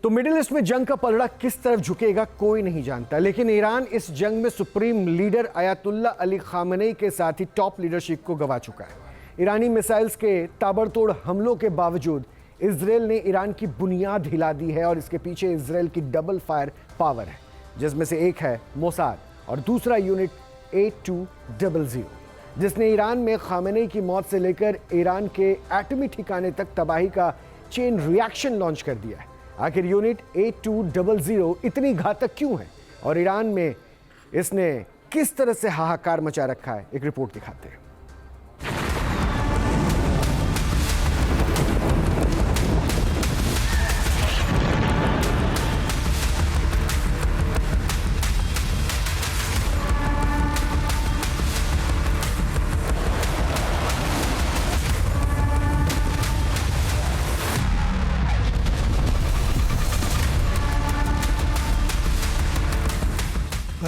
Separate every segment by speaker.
Speaker 1: तो middle east में जंग का पलड़ा किस तरफ झुकेगा कोई नहीं जानता, लेकिन ईरान इस जंग में supreme leader Ayatollah Ali Khamenei के साथ ही टॉप लीडरशिप को गंवा चुका है। ईरानी मिसाइल्स के ताबड़तोड़ हमलों के बावजूद इजराइल ने ईरान की बुनियाद हिला दी है और इसके पीछे इजराइल की डबल फायर पावर है, जिसमें से एक है मोसाद और दूसरा यूनिट 8200, जिसने ईरान में खामेनेई की मौत से लेकर ईरान के एटमी ठिकाने तक तबाही का चेन रिएक्शन लॉन्च कर दिया है। आखिर यूनिट 8200 इतनी घातक क्यों है और ईरान में इसने किस तरह से हाहाकार मचा रखा है, एक रिपोर्ट दिखाते हैं।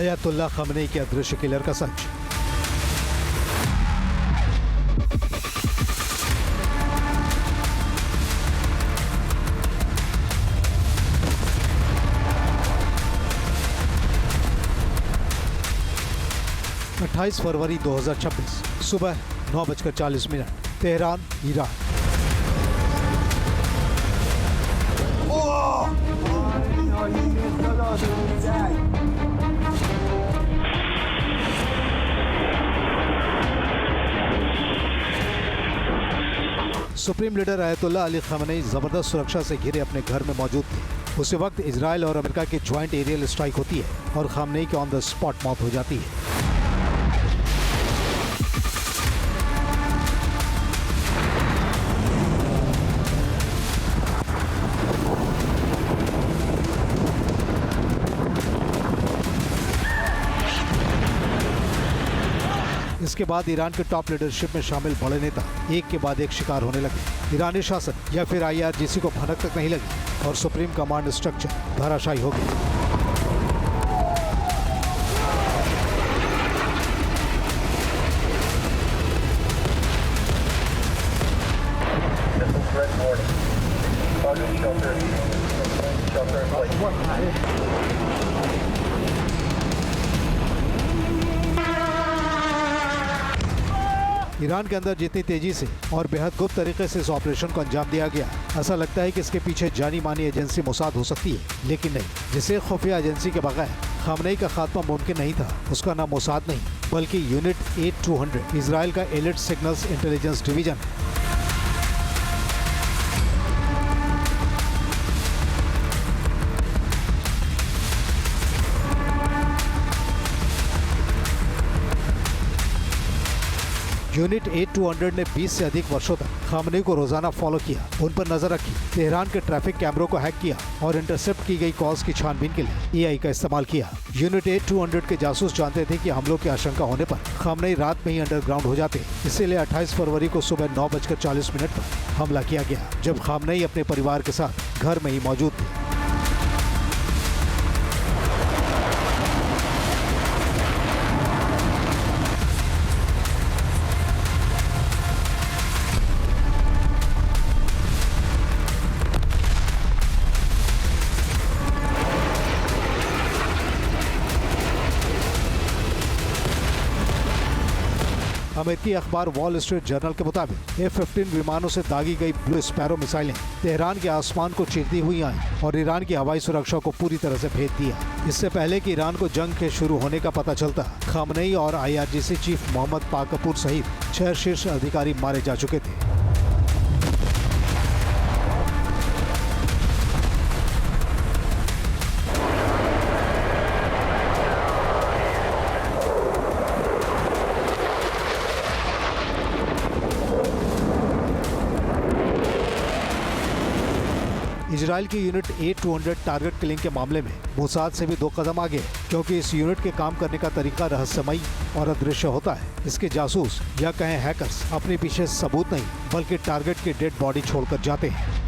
Speaker 2: अयातुल्ला खामेनेई के अदृश्य किलर का सच। अट्ठाईस फरवरी 2026 सुबह 9:40 Tehran, Iran. Supreme leader Ayatollah Ali Khamenei जबरदस्त सुरक्षा से घिरे अपने घर में मौजूद थे। उसी वक्त इजराइल और अमेरिका की ज्वाइंट एरियल स्ट्राइक होती है और खामेनेई की ऑन द स्पॉट मौत हो जाती है। इसके बाद ईरान के टॉप लीडरशिप में शामिल बड़े नेता एक के बाद एक शिकार होने लगे। ईरानी शासन या फिर IRGC को भनक तक नहीं लगी और सुप्रीम कमांड स्ट्रक्चर धराशायी हो गया। ईरान के अंदर जितनी तेजी से और बेहद गुप्त तरीके से इस ऑपरेशन को अंजाम दिया गया, ऐसा लगता है कि इसके पीछे जानी मानी एजेंसी मोसाद हो सकती है, लेकिन नहीं। जिसे खुफिया एजेंसी के बगैर खामेनेई का खात्मा मुमकिन नहीं था, उसका नाम मोसाद नहीं बल्कि यूनिट 8200 इजराइल का एलिट सिग्नल्स इंटेलिजेंस डिवीजन है। यूनिट 8200 ने 20 से अधिक वर्षों तक खामेनेई को रोजाना फॉलो किया, उन पर नजर रखी, तेहरान के ट्रैफिक कैमरों को हैक किया और इंटरसेप्ट की गई कॉल्स की छानबीन के लिए AI का इस्तेमाल किया। यूनिट 8200 के जासूस जानते थे कि हमलों की आशंका होने पर खामेनेई रात में ही अंडरग्राउंड हो जाते, इसीलिए 28 फरवरी को सुबह 9:40 पर हमला किया गया, जब खामेनेई अपने परिवार के साथ घर में ही मौजूद थे। अमेरिकी अखबार वॉल स्ट्रीट जर्नल के मुताबिक F-15 विमानों से दागी गई ब्लू स्पैरो मिसाइलें तेहरान के आसमान को चीरती हुई आईं और ईरान की हवाई सुरक्षा को पूरी तरह से भेद दिया। इससे पहले कि ईरान को जंग के शुरू होने का पता चलता, खामेनेई और IRGC चीफ मोहम्मद पाकपूर सहित 6 शीर्ष अधिकारी मारे जा चुके थे। इजराइल की यूनिट 8200 टारगेट किलिंग के मामले में मोसाद से भी 2 कदम आगे, क्योंकि इस यूनिट के काम करने का तरीका रहस्यमयी और अदृश्य होता है। इसके जासूस या कहें हैकर्स अपने पीछे सबूत नहीं बल्कि टारगेट की डेड बॉडी छोड़कर जाते हैं।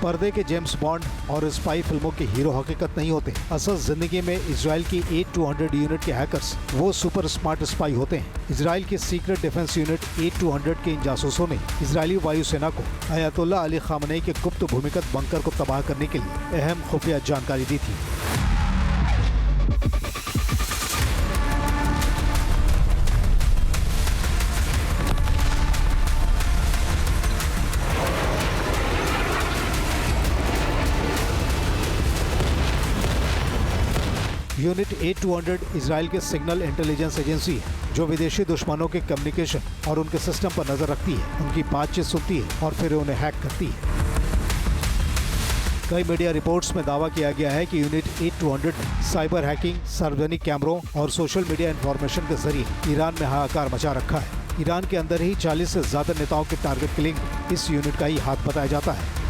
Speaker 2: पर्दे के जेम्स बॉन्ड और स्पाई फिल्मों के हीरो हकीकत नहीं होते। असल जिंदगी में इजराइल की 8200 यूनिट के हैकर्स वो सुपर स्मार्ट स्पाई होते हैं। इजराइल की सीक्रेट डिफेंस यूनिट 8200 के इन जासूसों ने इजरायली वायुसेना को अयातुल्ला अली खामनेई के गुप्त भूमिगत बंकर को तबाह करने के लिए अहम खुफिया जानकारी दी थी। यूनिट 8200 इजराइल के सिग्नल इंटेलिजेंस एजेंसी है जो विदेशी दुश्मनों के कम्युनिकेशन और उनके सिस्टम पर नजर रखती है, उनकी बातचीत सुनती है और फिर उन्हें हैक करती है। कई मीडिया रिपोर्ट्स में दावा किया गया है कि यूनिट 8200 ने साइबर हैकिंग, सार्वजनिक कैमरों और सोशल मीडिया इंफॉर्मेशन के जरिए ईरान में हाहाकार मचा रखा है। ईरान के अंदर ही 40 से ज्यादा नेताओं के टारगेट किलिंग इस यूनिट का ही हाथ बताया जाता है।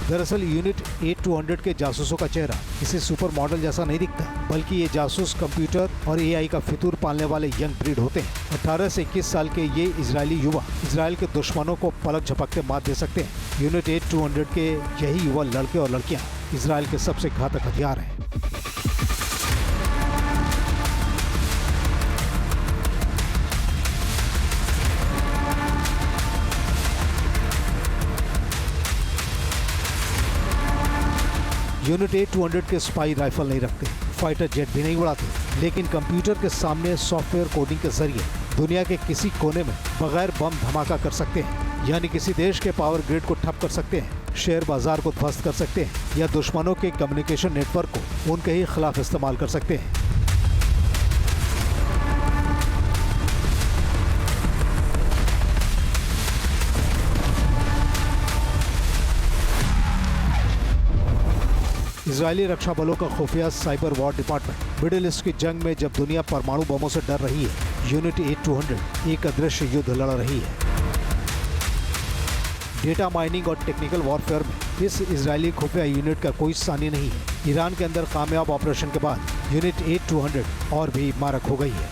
Speaker 2: दरअसल यूनिट 8200 के जासूसों का चेहरा किसी सुपर मॉडल जैसा नहीं दिखता, बल्कि ये जासूस कंप्यूटर और एआई का फितूर पालने वाले यंग ब्रीड होते हैं। 18 से 21 साल के ये इजरायली युवा इजराइल के दुश्मनों को पलक झपकते मात दे सकते हैं। यूनिट 8200 के यही युवा लड़के और लड़कियां इजराइल के सबसे घातक हथियार हैं। यूनिट 8200 के स्पाई राइफल नहीं रखते, फाइटर जेट भी नहीं उड़ाते, लेकिन कंप्यूटर के सामने सॉफ्टवेयर कोडिंग के जरिए दुनिया के किसी कोने में बगैर बम धमाका कर सकते हैं। यानी किसी देश के पावर ग्रिड को ठप कर सकते हैं, शेयर बाजार को ध्वस्त कर सकते हैं या दुश्मनों के कम्युनिकेशन नेटवर्क को उनके ही खिलाफ इस्तेमाल कर सकते हैं। इजरायली रक्षा बलों का खुफिया cyber war department middle east की जंग में जब दुनिया परमाणु बमों से डर रही है, यूनिट 8200 एक अदृश्य युद्ध लड़ रही है। डेटा माइनिंग और टेक्निकल वॉरफेयर में इस इजरायली खुफिया यूनिट का कोई सानी नहीं है। ईरान के अंदर कामयाब ऑपरेशन के बाद यूनिट 8200 और भी मारक हो गई है।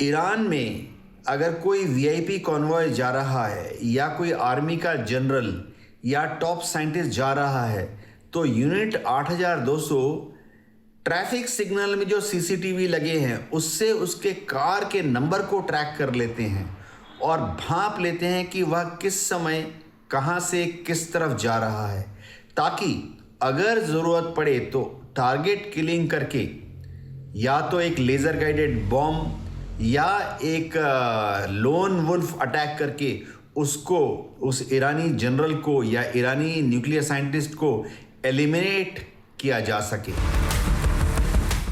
Speaker 3: ईरान में अगर कोई वीआईपी कॉन्वॉय जा रहा है या कोई आर्मी का जनरल या टॉप साइंटिस्ट जा रहा है तो यूनिट 8200 ट्रैफिक सिग्नल में जो सीसीटीवी लगे हैं उससे उसके कार के नंबर को ट्रैक कर लेते हैं और भांप लेते हैं कि वह किस समय कहां से किस तरफ जा रहा है, ताकि अगर ज़रूरत पड़े तो टारगेट किलिंग करके या तो एक लेज़र गाइडेड बॉम्ब या एक लोन वुल्फ अटैक करके उसको, उस ईरानी जनरल को या ईरानी न्यूक्लियर साइंटिस्ट को एलिमिनेट किया जा सके।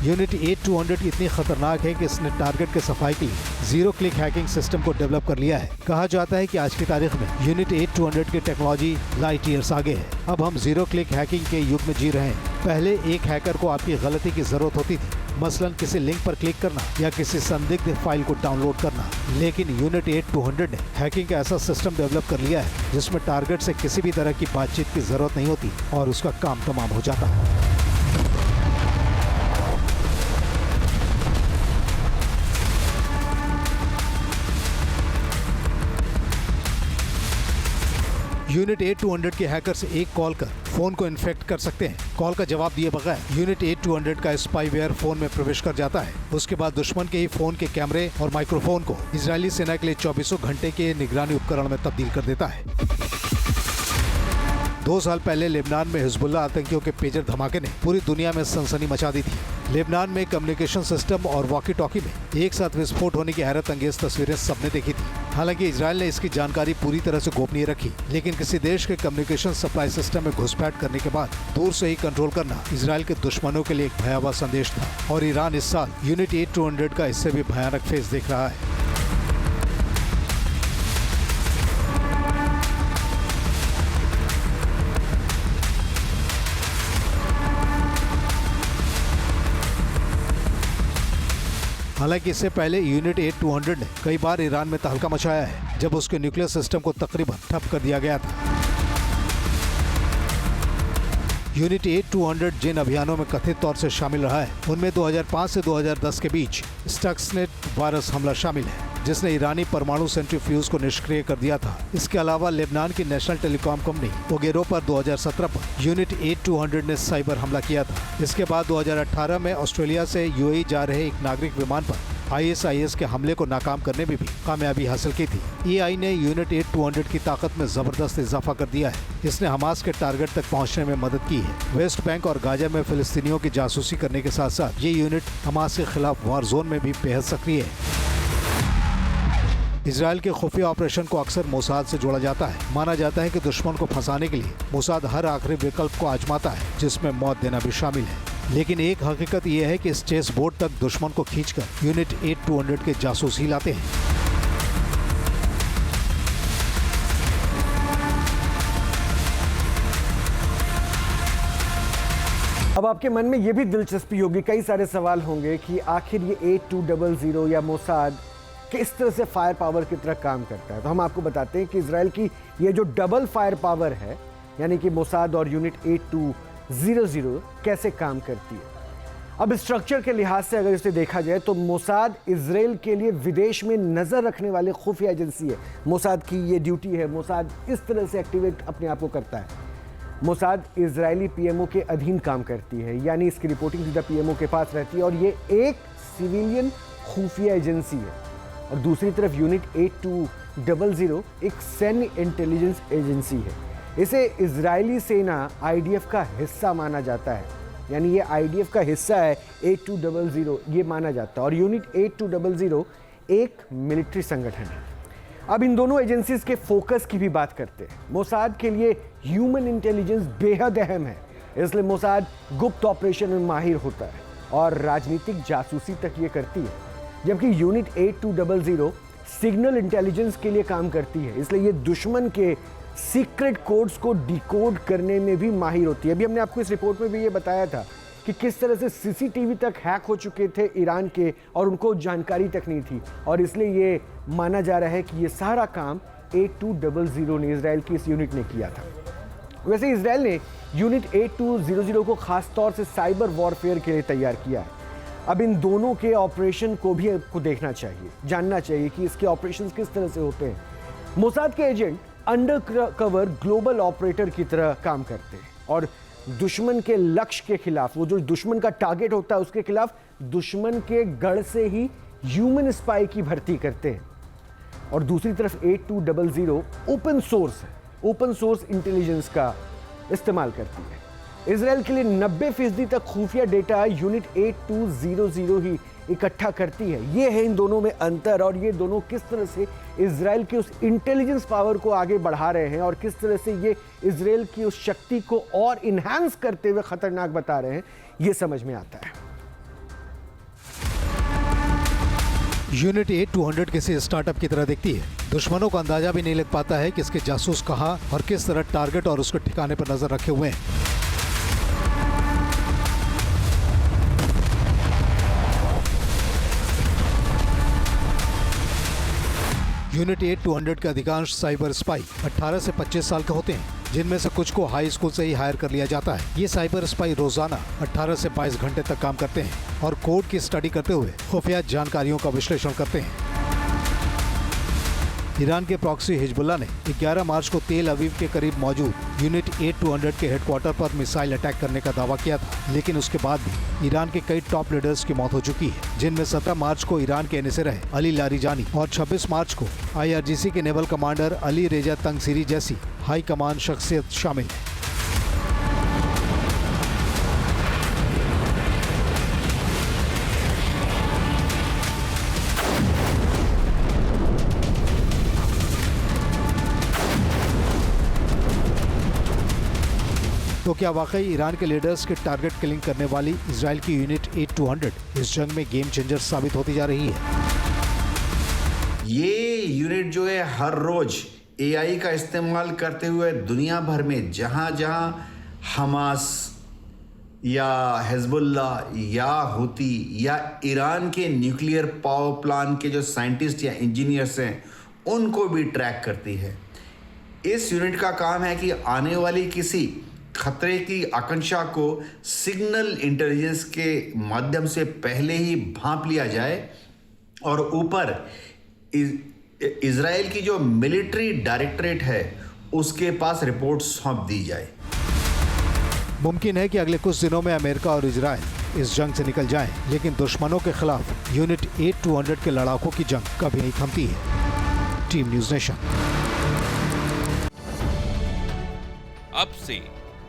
Speaker 2: यूनिट 8200 इतनी खतरनाक है कि इसने टारगेट के सफाई के लिए जीरो क्लिक हैकिंग सिस्टम को डेवलप कर लिया है। कहा जाता है कि आज की तारीख में यूनिट 8200 की टेक्नोलॉजी लाइट ईयर्स आगे है। अब हम जीरो क्लिक हैकिंग के युग में जी रहे हैं। पहले एक हैकर को आपकी गलती की जरूरत होती थी, मसलन किसी लिंक पर क्लिक करना या किसी संदिग्ध फाइल को डाउनलोड करना, लेकिन यूनिट 8200 ने हैकिंग का ऐसा सिस्टम डेवलप कर लिया है जिसमें टारगेट से किसी भी तरह की बातचीत की जरूरत नहीं होती और उसका काम तमाम हो जाता है। यूनिट 8200 के हैकर्स एक कॉल कर फोन को इन्फेक्ट कर सकते हैं। कॉल का जवाब दिए बगैर यूनिट 8200 का स्पाईवेयर फोन में प्रवेश कर जाता है। उसके बाद दुश्मन के ही फोन के कैमरे और माइक्रोफोन को इजरायली सेना के लिए 24 घंटे के निगरानी उपकरण में तब्दील कर देता है। 2 साल पहले लेबनान में हिजबुल्लाह आतंकियों के पेजर धमाके ने पूरी दुनिया में सनसनी मचा दी थी। लेबनान में कम्युनिकेशन सिस्टम और वॉकी टॉकी में एक साथ विस्फोट होने की हैरत अंगेज तस्वीरें सबने देखी थी। हालांकि इजरायल ने इसकी जानकारी पूरी तरह से गोपनीय रखी, लेकिन किसी देश के कम्युनिकेशन सप्लाई सिस्टम में घुसपैठ करने के बाद दूर से ही कंट्रोल करना इजरायल के दुश्मनों के लिए एक भयावह संदेश था। और ईरान इस साल यूनिट 8200 का इससे भी भयानक फेस देख रहा है। हालांकि इससे पहले यूनिट A-200 ने कई बार ईरान में तहलका मचाया है, जब उसके न्यूक्लियर सिस्टम को तकरीबन ठप कर दिया गया था। यूनिट A-200 जिन अभियानों में कथित तौर से शामिल रहा है, उनमें 2005 से 2010 के बीच स्टक्सनेट वायरस हमला शामिल है, जिसने ईरानी परमाणु सेंट्रीफ्यूज को निष्क्रिय कर दिया था। इसके अलावा लेबनान की नेशनल टेलीकॉम कंपनी ओगेरो पर 2017 पर यूनिट A-200 ने साइबर हमला किया था। इसके बाद 2018 में ऑस्ट्रेलिया से UAE जा रहे एक नागरिक विमान पर ISIS के हमले को नाकाम करने में भी कामयाबी हासिल की थी। EI ने यूनिट A-200 की ताकत में जबरदस्त इजाफा कर दिया है। इसने हमास के टारगेट तक पहुंचने में मदद की है। वेस्ट बैंक और गाजा में फिलिस्तीनियों की जासूसी करने के साथ साथ ये यूनिट हमास के खिलाफ वार जोन में भी बेहद सक्रिय है। इजराइल के खुफिया ऑपरेशन को अक्सर मोसाद से जोड़ा जाता है। माना जाता है कि दुश्मन को फंसाने के लिए मोसाद हर आखिरी विकल्प को आजमाता है, जिसमें मौत देना भी शामिल है। लेकिन एक हकीकत यह है कि इस चेस बोर्ड तक दुश्मन को खींचकर यूनिट A-200 के जासूस ही लाते हैं।
Speaker 1: अब आपके मन में यह भी दिलचस्पी होगी, कई सारे सवाल होंगे कि आखिर ये A-200 या मोसाद किस तरह से फायर पावर की तरह काम करता है। तो हम आपको बताते हैं कि इजराइल की ये जो डबल फायर पावर है, यानी कि मोसाद और यूनिट A-200 कैसे काम करती है। अब स्ट्रक्चर के लिहाज से अगर इसे देखा जाए तो मोसाद इजराइल के लिए विदेश में नजर रखने वाले खुफिया एजेंसी है। मोसाद की ये ड्यूटी है, मोसाद इस तरह से एक्टिवेट अपने आप को करता है। मोसाद इजरायली PMO के अधीन काम करती है, यानी इसकी रिपोर्टिंग सीधा PMO के पास रहती है, और ये एक सिविलियन खुफिया एजेंसी है। और दूसरी तरफ यूनिट A-200 एक सैन्य इंटेलिजेंस एजेंसी है। इसे इजरायली सेना IDF का हिस्सा माना जाता है, यानी ये IDF का हिस्सा है A-200 ये माना जाता है। और यूनिट A-200 एक मिलिट्री संगठन है। अब इन दोनों एजेंसीज के फोकस की भी बात करते हैं। मोसाद के लिए ह्यूमन इंटेलिजेंस बेहद अहम है, इसलिए मोसाद गुप्त ऑपरेशन में माहिर होता है और राजनीतिक जासूसी तक ये करती है, जबकि यूनिट A-200 सिग्नल इंटेलिजेंस के लिए काम करती है, इसलिए ये दुश्मन के सीक्रेट कोड्स को डिकोड करने में भी माहिर होती है। अभी हमने आपको इस रिपोर्ट में भी ये बताया था कि किस तरह से CCTV तक हैक हो चुके थे ईरान के और उनको जानकारी तक नहीं थी, और इसलिए ये माना जा रहा है कि ये सारा काम A-200 ने, इजराइल की इस यूनिट ने किया था। वैसे इजराइल ने यूनिट A-200 को खास तौर से साइबर वॉरफेयर के लिए तैयार किया है। अब इन दोनों के ऑपरेशन को भी आपको देखना चाहिए, जानना चाहिए कि इसके ऑपरेशंस किस तरह से होते हैं। मोसाद के agent under cover global operator की तरह काम करते हैं और दुश्मन के लक्ष्य के खिलाफ, वो जो दुश्मन का टारगेट होता है उसके खिलाफ दुश्मन के गढ़ से ही ह्यूमन स्पाई की भर्ती करते हैं। और दूसरी तरफ A-200 ओपन सोर्स है, ओपन सोर्स इंटेलिजेंस का इस्तेमाल करती है। इजराइल के लिए 90% तक खुफिया डेटा यूनिट A-200 ही इकट्ठा करती है। ये है इन दोनों में अंतर, और ये दोनों किस तरह से इजराइल की उस इंटेलिजेंस पावर को आगे बढ़ा रहे हैं और किस तरह से ये इजराइल की उस शक्ति को और इन्हांस करते हुए खतरनाक बता रहे हैं, ये समझ में आता है।
Speaker 2: यूनिट A-200 किसी स्टार्टअप की तरह दिखती है। दुश्मनों को अंदाजा भी नहीं लग पाता है कि इसके जासूस कहाँ और किस तरह टारगेट और उसके ठिकाने पर नजर रखे हुए हैं। यूनिट A-200 के अधिकांश साइबर स्पाई 18 से 25 साल के होते हैं, जिनमें से कुछ को हाई स्कूल से ही हायर कर लिया जाता है। ये साइबर स्पाई रोजाना 18 से 22 घंटे तक काम करते हैं और कोड की स्टडी करते हुए खुफिया जानकारियों का विश्लेषण करते हैं। ईरान के प्रॉक्सी हिजबुल्लाह ने 11 मार्च को तेल अवीव के करीब मौजूद यूनिट A-200 के हेडक्वार्टर पर मिसाइल अटैक करने का दावा किया था, लेकिन उसके बाद भी ईरान के कई टॉप लीडर्स की मौत हो चुकी है, जिनमें 17 मार्च को ईरान के NSA रहे अली लारीजानी और 26 मार्च को IRGC के नेवल कमांडर अली रेजा तंगसीरी जैसी हाई कमान शख्सियत शामिल है। तो क्या वाकई ईरान के लीडर्स के टारगेट किलिंग करने वाली इजराइल की यूनिट A-200 इस जंग में गेम चेंजर साबित होती जा रही है?
Speaker 3: ये यूनिट जो है हर रोज AI का इस्तेमाल करते हुए दुनिया भर में जहां जहां हमास या हिजबुल्ला या हुती या ईरान के न्यूक्लियर पावर प्लांट के जो साइंटिस्ट या इंजीनियर्स हैं उनको भी ट्रैक करती है। इस यूनिट का काम है कि आने वाली किसी खतरे की आशंका को सिग्नल इंटेलिजेंस के माध्यम से पहले ही भांप लिया जाए और ऊपर इजराइल की जो मिलिट्री डायरेक्टरेट है उसके पास रिपोर्ट सौंप दी जाए।
Speaker 2: मुमकिन है कि अगले कुछ दिनों में अमेरिका और इजराइल इस जंग से निकल जाएं, लेकिन दुश्मनों के खिलाफ यूनिट 8-200 के लड़ाकों की जंग कभी नहीं थमती है। Team news nation.
Speaker 4: अब से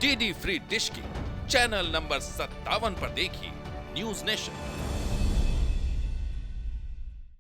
Speaker 4: डीडी फ्री डिश की चैनल नंबर 57 पर देखिए न्यूज़ नेशन।